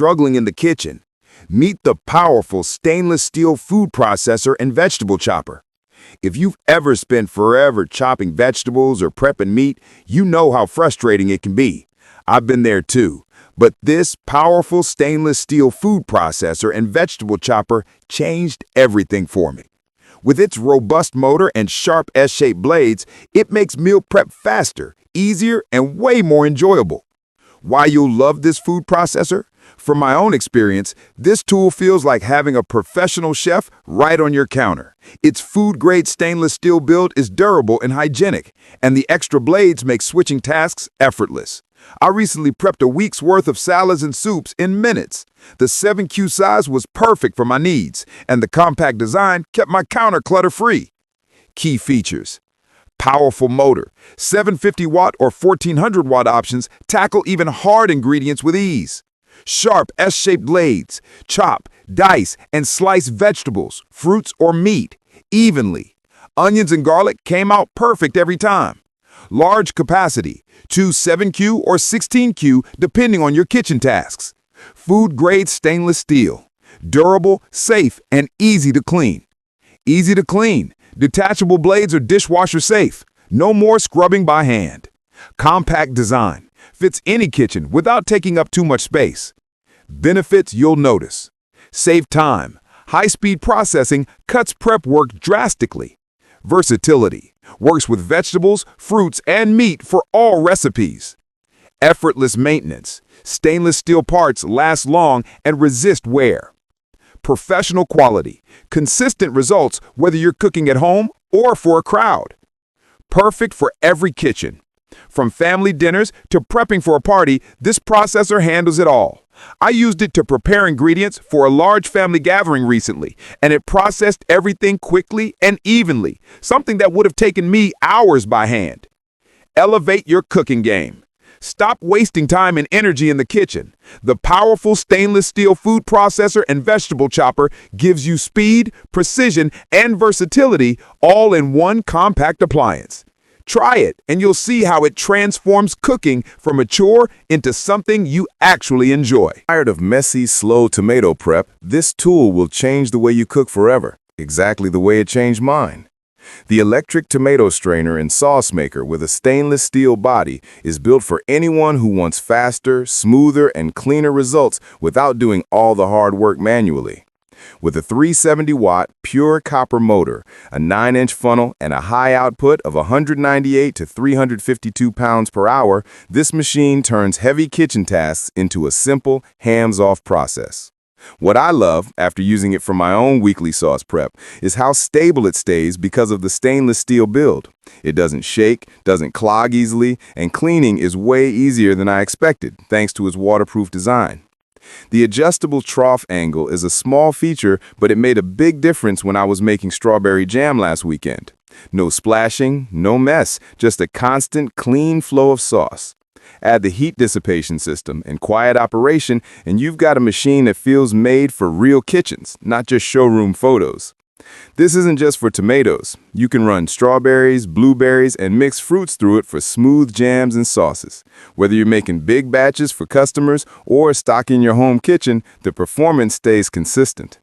struggling in the kitchen? Meet the powerful stainless steel food processor and vegetable chopper. If you've ever spent forever chopping vegetables or prepping meat, you know how frustrating it can be. I've been there too. But this powerful stainless steel food processor and vegetable chopper changed everything for me. With its robust motor and sharp S-shaped blades, it makes meal prep faster, easier, and way more enjoyable. Why you'll love this food processor? From my own experience, this tool feels like having a professional chef right on your counter. Its food-grade stainless steel build is durable and hygienic, and the extra blades make switching tasks effortless. I recently prepped a week's worth of salads and soups in minutes. The 7Q size was perfect for my needs, and the compact design kept my counter clutter-free. Key features: powerful motor. 750-watt or 1400-watt options tackle even hard ingredients with ease. Sharp S-shaped blades. Chop, dice, and slice vegetables, fruits, or meat evenly. Onions and garlic came out perfect every time. Large capacity. Choose 7Q or 16Q depending on your kitchen tasks. Food-grade stainless steel. Durable, safe, and easy to clean. Easy to clean. Detachable blades are dishwasher safe. No more scrubbing by hand. Compact design. Fits any kitchen without taking up too much space. Benefits you'll notice: save time. High-speed processing cuts prep work drastically. Versatility. Works with vegetables, fruits, and meat for all recipes. Effortless maintenance. Stainless steel parts last long and resist wear. Professional quality. Consistent results whether you're cooking at home or for a crowd. Perfect for every kitchen. From family dinners to prepping for a party, this processor handles it all. I used it to prepare ingredients for a large family gathering recently, and it processed everything quickly and evenly, something that would have taken me hours by hand. Elevate your cooking game. Stop wasting time and energy in the kitchen. The powerful stainless steel food processor and vegetable chopper gives you speed, precision, and versatility all in one compact appliance. Try it, and you'll see how it transforms cooking from a chore into something you actually enjoy. Tired of messy, slow tomato prep? This tool will change the way you cook forever, exactly the way it changed mine. The electric tomato strainer and sauce maker with a stainless steel body is built for anyone who wants faster, smoother, and cleaner results without doing all the hard work manually. With a 370-watt pure copper motor, a 9-inch funnel, and a high output of 198 to 352 pounds per hour, this machine turns heavy kitchen tasks into a simple, hands-off process. What I love, after using it for my own weekly sauce prep, is how stable it stays because of the stainless steel build. It doesn't shake, doesn't clog easily, and cleaning is way easier than I expected, thanks to its waterproof design. The adjustable trough angle is a small feature, but it made a big difference when I was making strawberry jam last weekend. No splashing, no mess, just a constant, clean flow of sauce. Add the heat dissipation system and quiet operation, and you've got a machine that feels made for real kitchens, not just showroom photos. This isn't just for tomatoes. You can run strawberries, blueberries, and mixed fruits through it for smooth jams and sauces. Whether you're making big batches for customers or stocking your home kitchen, the performance stays consistent.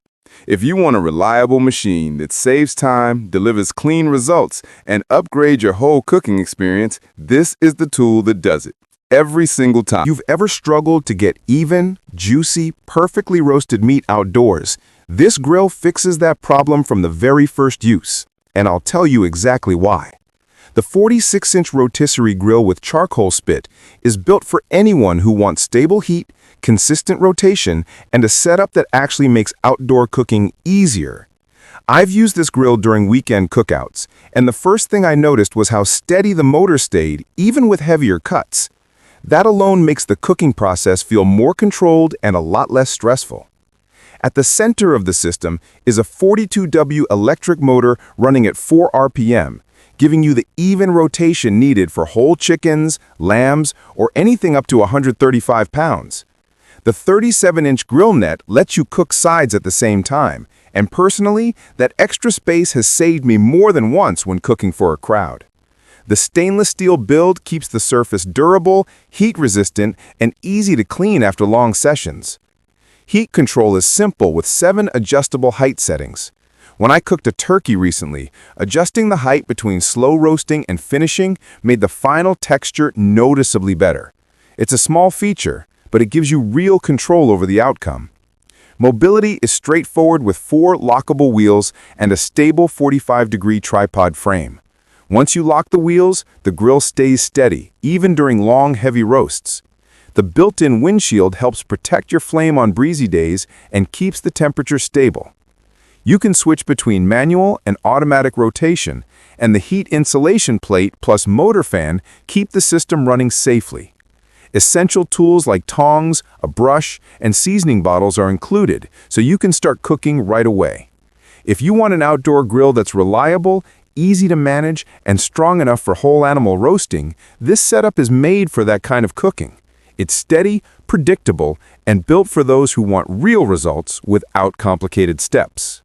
If you want a reliable machine that saves time, delivers clean results, and upgrades your whole cooking experience, this is the tool that does it. Every single time. You've ever struggled to get even, juicy, perfectly roasted meat outdoors? This grill fixes that problem from the very first use, and I'll tell you exactly why. The 46-inch rotisserie grill with charcoal spit is built for anyone who wants stable heat, consistent rotation, and a setup that actually makes outdoor cooking easier. I've used this grill during weekend cookouts, and the first thing I noticed was how steady the motor stayed, even with heavier cuts. That alone makes the cooking process feel more controlled and a lot less stressful. At the center of the system is a 42W electric motor running at 4 RPM, giving you the even rotation needed for whole chickens, lambs, or anything up to 135 pounds. The 37-inch grill net lets you cook sides at the same time, and personally, that extra space has saved me more than once when cooking for a crowd. The stainless steel build keeps the surface durable, heat-resistant, and easy to clean after long sessions. Heat control is simple with 7 adjustable height settings. When I cooked a turkey recently, adjusting the height between slow roasting and finishing made the final texture noticeably better. It's a small feature, but it gives you real control over the outcome. Mobility is straightforward with 4 lockable wheels and a stable 45-degree tripod frame. Once you lock the wheels, the grill stays steady, even during long, heavy roasts. The built-in windshield helps protect your flame on breezy days and keeps the temperature stable. You can switch between manual and automatic rotation, and the heat insulation plate plus motor fan keep the system running safely. Essential tools like tongs, a brush, and seasoning bottles are included, so you can start cooking right away. If you want an outdoor grill that's reliable, easy to manage, and strong enough for whole animal roasting, this setup is made for that kind of cooking. It's steady, predictable, and built for those who want real results without complicated steps.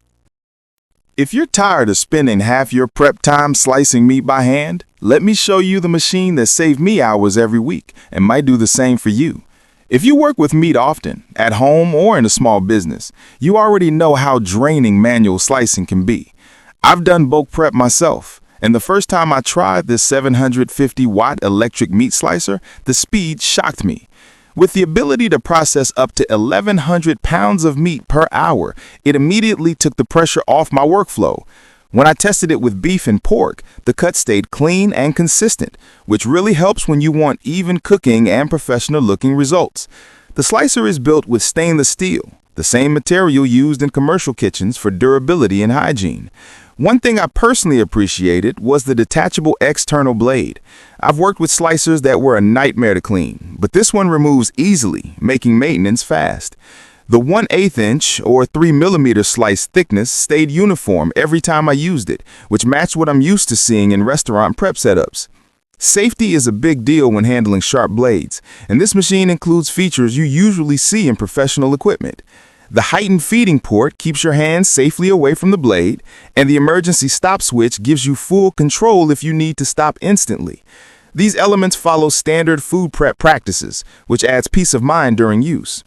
If you're tired of spending half your prep time slicing meat by hand, let me show you the machine that saved me hours every week and might do the same for you. If you work with meat often, at home or in a small business, you already know how draining manual slicing can be. I've done bulk prep myself, and the first time I tried this 750-watt electric meat slicer, the speed shocked me. With the ability to process up to 1,100 pounds of meat per hour, it immediately took the pressure off my workflow. When I tested it with beef and pork, the cut stayed clean and consistent, which really helps when you want even cooking and professional-looking results. The slicer is built with stainless steel, the same material used in commercial kitchens for durability and hygiene. One thing I personally appreciated was the detachable external blade. I've worked with slicers that were a nightmare to clean, but this one removes easily, making maintenance fast. The 1/8 inch or 3 mm slice thickness stayed uniform every time I used it, which matched what I'm used to seeing in restaurant prep setups. Safety is a big deal when handling sharp blades, and this machine includes features you usually see in professional equipment. The heightened feeding port keeps your hands safely away from the blade, and the emergency stop switch gives you full control if you need to stop instantly. These elements follow standard food prep practices, which adds peace of mind during use.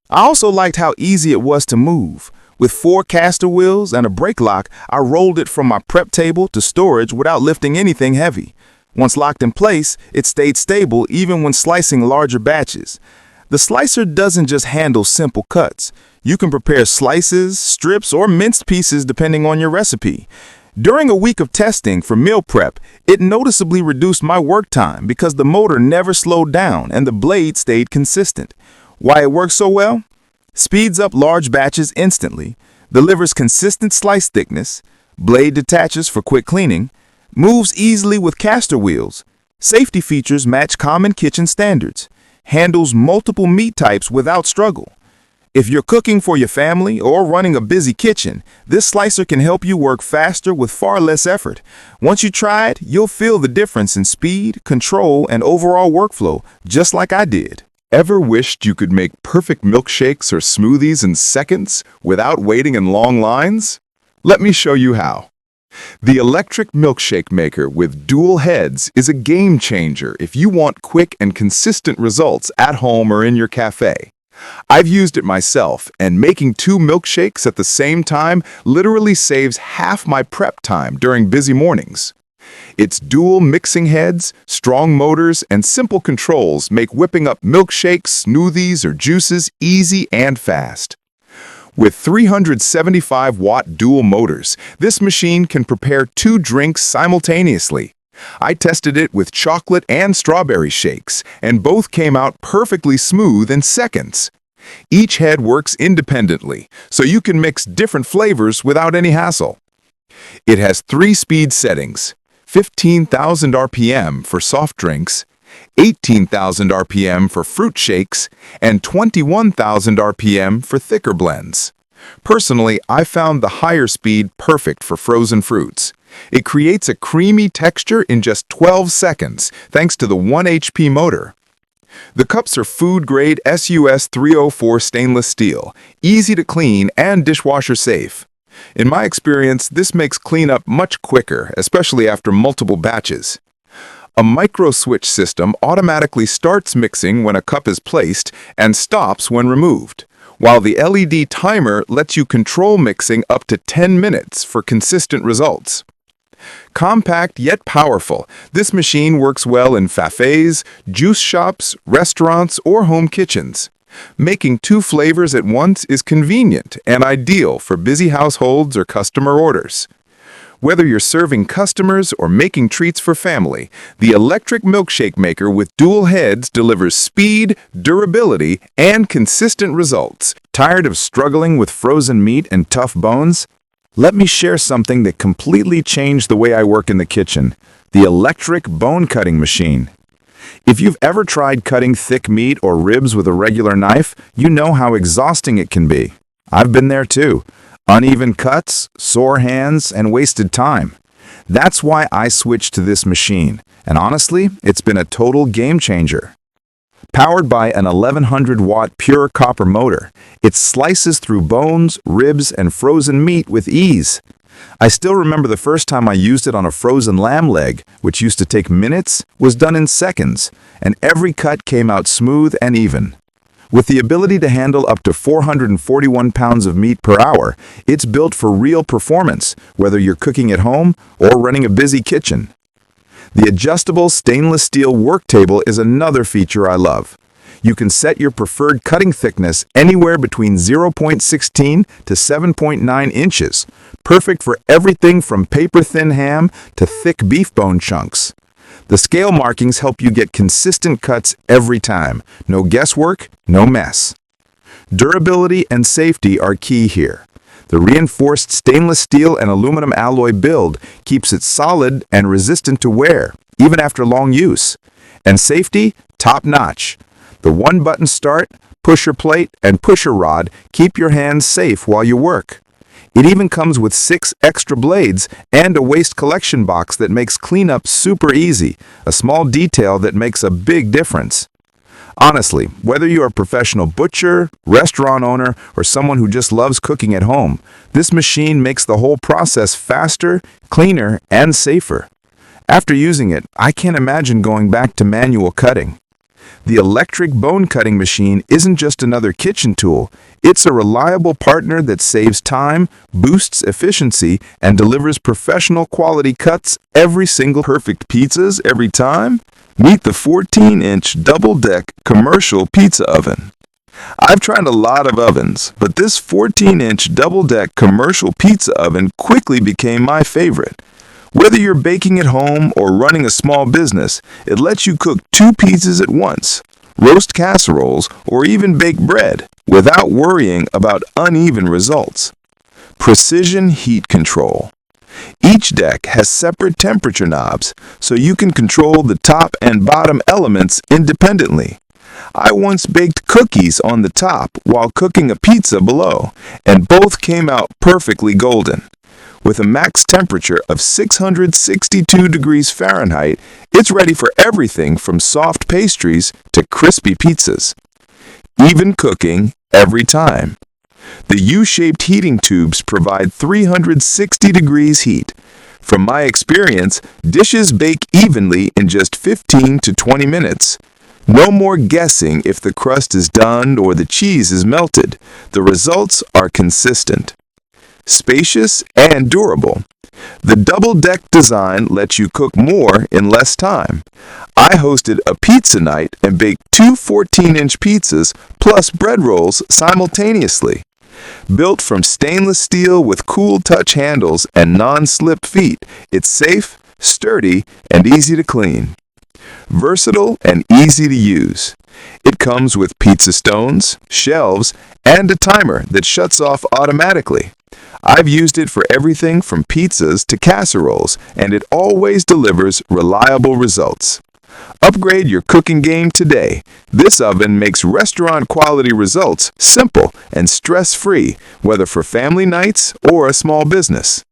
I also liked how easy it was to move. With 4 caster wheels and a brake lock, I rolled it from my prep table to storage without lifting anything heavy. Once locked in place, it stayed stable even when slicing larger batches. The slicer doesn't just handle simple cuts. You can prepare slices, strips, or minced pieces depending on your recipe. During a week of testing for meal prep, it noticeably reduced my work time because the motor never slowed down and the blade stayed consistent. Why it works so well? Speeds up large batches instantly, delivers consistent slice thickness, blade detaches for quick cleaning, moves easily with caster wheels, safety features match common kitchen standards, handles multiple meat types without struggle. If you're cooking for your family or running a busy kitchen, this slicer can help you work faster with far less effort. Once you try it, you'll feel the difference in speed, control, and overall workflow, just like I did. Ever wished you could make perfect milkshakes or smoothies in seconds without waiting in long lines? Let me show you how. The electric milkshake maker with dual heads is a game changer if you want quick and consistent results at home or in your cafe. I've used it myself, and making 2 milkshakes at the same time literally saves half my prep time during busy mornings. Its dual mixing heads, strong motors, and simple controls make whipping up milkshakes, smoothies, or juices easy and fast. With 375-watt dual motors, this machine can prepare 2 drinks simultaneously. I tested it with chocolate and strawberry shakes, and both came out perfectly smooth in seconds. Each head works independently, so you can mix different flavors without any hassle. It has 3 speed settings: 15,000 RPM for soft drinks, 18,000 RPM for fruit shakes, and 21,000 RPM for thicker blends. Personally, I found the higher speed perfect for frozen fruits. It creates a creamy texture in just 12 seconds, thanks to the 1 HP motor. The cups are food-grade SUS 304 stainless steel, easy to clean and dishwasher safe. In my experience, this makes cleanup much quicker, especially after multiple batches. A micro switch system automatically starts mixing when a cup is placed and stops when removed. while the LED timer lets you control mixing up to 10 minutes for consistent results. Compact yet powerful, this machine works well in cafes, juice shops, restaurants, or home kitchens. Making 2 flavors at once is convenient and ideal for busy households or customer orders. Whether you're serving customers or making treats for family, the electric milkshake maker with dual heads delivers speed, durability, and consistent results. Tired of struggling with frozen meat and tough bones? Let me share something that completely changed the way I work in the kitchen: the electric bone cutting machine. If you've ever tried cutting thick meat or ribs with a regular knife, you know how exhausting it can be. I've been there too. Uneven cuts, sore hands, and wasted time. That's why I switched to this machine, and honestly, it's been a total game changer. Powered by an 1100-watt pure copper motor, it slices through bones, ribs, and frozen meat with ease. I still remember the first time I used it on a frozen lamb leg, which used to take minutes, was done in seconds, and every cut came out smooth and even. With the ability to handle up to 441 pounds of meat per hour, it's built for real performance, whether you're cooking at home or running a busy kitchen. The adjustable stainless steel work table is another feature I love. You can set your preferred cutting thickness anywhere between 0.16 to 7.9 inches, perfect for everything from paper-thin ham to thick beef bone chunks. The scale markings help you get consistent cuts every time. No guesswork, no mess. Durability and safety are key here. The reinforced stainless steel and aluminum alloy build keeps it solid and resistant to wear, even after long use. And safety, top-notch. The one-button start, pusher plate, and pusher rod keep your hands safe while you work. It even comes with 6 extra blades and a waste collection box that makes cleanup super easy, a small detail that makes a big difference. Honestly, whether you're a professional butcher, restaurant owner, or someone who just loves cooking at home, this machine makes the whole process faster, cleaner, and safer. After using it, I can't imagine going back to manual cutting. The electric bone cutting machine isn't just another kitchen tool. It's a reliable partner that saves time, boosts efficiency, and delivers professional quality cuts every single perfect pizzas every time. Meet the 14-inch double-deck commercial pizza oven. I've tried a lot of ovens, but this 14-inch double-deck commercial pizza oven quickly became my favorite. Whether you're baking at home or running a small business, it lets you cook 2 pizzas at once, roast casseroles, or even bake bread without worrying about uneven results. Precision heat control. Each deck has separate temperature knobs, so you can control the top and bottom elements independently. I once baked cookies on the top while cooking a pizza below, and both came out perfectly golden. With a max temperature of 662 degrees Fahrenheit, it's ready for everything from soft pastries to crispy pizzas. Even cooking every time. The U-shaped heating tubes provide 360 degrees heat. From my experience, dishes bake evenly in just 15 to 20 minutes. No more guessing if the crust is done or the cheese is melted. The results are consistent. Spacious and durable. The double-deck design lets you cook more in less time. I hosted a pizza night and baked 2 14-inch pizzas plus bread rolls simultaneously. Built from stainless steel with cool touch handles and non-slip feet, it's safe, sturdy, and easy to clean. Versatile and easy to use. It comes with pizza stones, shelves, and a timer that shuts off automatically. I've used it for everything from pizzas to casseroles, and it always delivers reliable results. Upgrade your cooking game today. This oven makes restaurant-quality results simple and stress-free, whether for family nights or a small business.